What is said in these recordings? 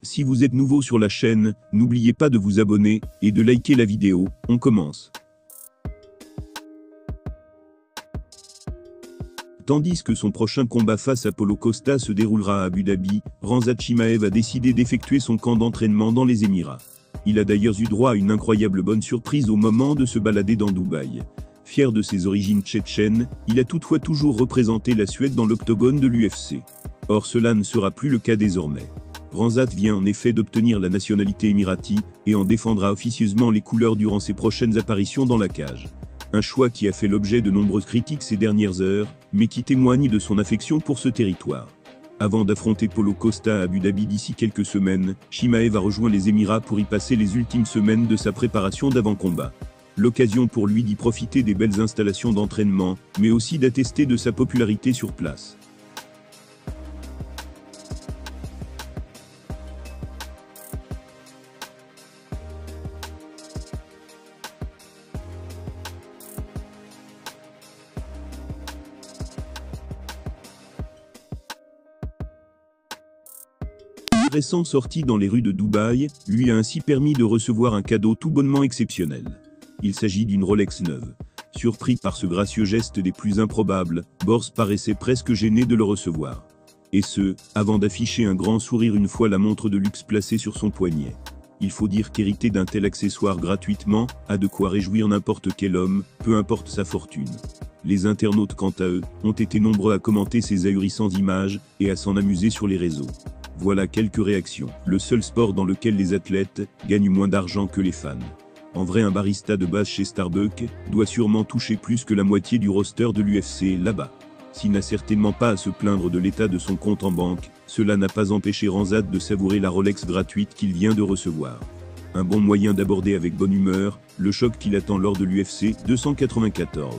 Si vous êtes nouveau sur la chaîne, n'oubliez pas de vous abonner et de liker la vidéo. On commence. Tandis que son prochain combat face à Paulo Costa se déroulera à Abu Dhabi, Khamzat Chimaev a décidé d'effectuer son camp d'entraînement dans les Émirats. Il a d'ailleurs eu droit à une incroyable bonne surprise au moment de se balader dans Dubaï. Fier de ses origines tchétchènes, il a toutefois toujours représenté la Suède dans l'octogone de l'UFC. Or cela ne sera plus le cas désormais. Khamzat vient en effet d'obtenir la nationalité émirati et en défendra officieusement les couleurs durant ses prochaines apparitions dans la cage. Un choix qui a fait l'objet de nombreuses critiques ces dernières heures, mais qui témoigne de son affection pour ce territoire. Avant d'affronter Paulo Costa à Abu Dhabi d'ici quelques semaines, Chimaev a rejoint les Émirats pour y passer les ultimes semaines de sa préparation d'avant-combat. L'occasion pour lui d'y profiter des belles installations d'entraînement, mais aussi d'attester de sa popularité sur place. Récent sorti dans les rues de Dubaï, lui a ainsi permis de recevoir un cadeau tout bonnement exceptionnel. Il s'agit d'une Rolex neuve. Surpris par ce gracieux geste des plus improbables, Bors paraissait presque gêné de le recevoir. Et ce, avant d'afficher un grand sourire une fois la montre de luxe placée sur son poignet. Il faut dire qu'hériter d'un tel accessoire gratuitement, a de quoi réjouir n'importe quel homme, peu importe sa fortune. Les internautes quant à eux, ont été nombreux à commenter ces ahurissantes images, et à s'en amuser sur les réseaux. Voilà quelques réactions. Le seul sport dans lequel les athlètes gagnent moins d'argent que les fans. En vrai, un barista de base chez Starbucks doit sûrement toucher plus que la moitié du roster de l'UFC là-bas. S'il n'a certainement pas à se plaindre de l'état de son compte en banque, cela n'a pas empêché Khamzat de savourer la Rolex gratuite qu'il vient de recevoir. Un bon moyen d'aborder avec bonne humeur le choc qu'il attend lors de l'UFC 294.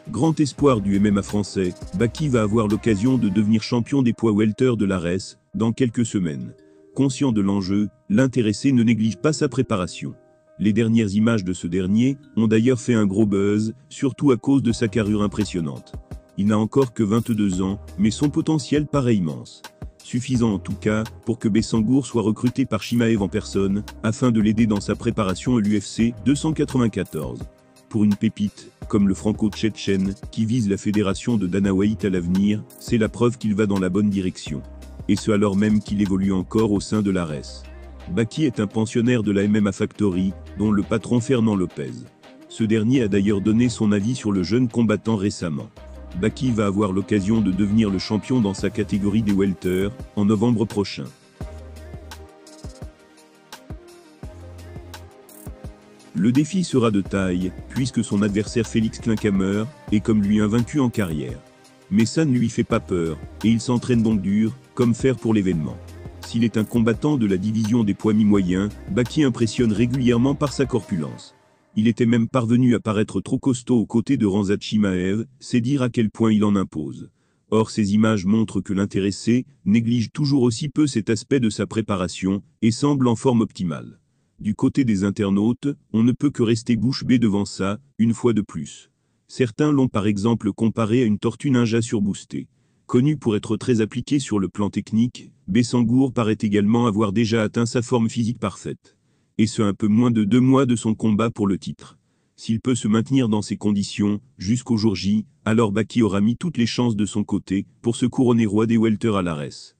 Grand espoir du MMA français, Baki va avoir l'occasion de devenir champion des poids welter de l'ARES dans quelques semaines. Conscient de l'enjeu, l'intéressé ne néglige pas sa préparation. Les dernières images de ce dernier ont d'ailleurs fait un gros buzz, surtout à cause de sa carrure impressionnante. Il n'a encore que 22 ans, mais son potentiel paraît immense. Suffisant en tout cas pour que Bessangour soit recruté par Chimaev en personne, afin de l'aider dans sa préparation à l'UFC 294. Pour une pépite, comme le franco-tchétchène, qui vise la fédération de Dana White à l'avenir, c'est la preuve qu'il va dans la bonne direction. Et ce alors même qu'il évolue encore au sein de l'ARES. Baki est un pensionnaire de la MMA Factory, dont le patron Fernand Lopez. Ce dernier a d'ailleurs donné son avis sur le jeune combattant récemment. Baki va avoir l'occasion de devenir le champion dans sa catégorie des welter, en novembre prochain. Le défi sera de taille, puisque son adversaire Félix Klinkhammer est comme lui invaincu en carrière. Mais ça ne lui fait pas peur, et il s'entraîne donc dur, comme fer pour l'événement. S'il est un combattant de la division des poids mi-moyens, Baki impressionne régulièrement par sa corpulence. Il était même parvenu à paraître trop costaud aux côtés de Khamzat Chimaev, c'est dire à quel point il en impose. Or ces images montrent que l'intéressé néglige toujours aussi peu cet aspect de sa préparation, et semble en forme optimale. Du côté des internautes, on ne peut que rester bouche bée devant ça, une fois de plus. Certains l'ont par exemple comparé à une tortue ninja surboostée. Connu pour être très appliqué sur le plan technique, Bessangour paraît également avoir déjà atteint sa forme physique parfaite. Et ce un peu moins de 2 mois de son combat pour le titre. S'il peut se maintenir dans ces conditions, jusqu'au jour J, alors Baki aura mis toutes les chances de son côté, pour se couronner roi des welter à l'ARES.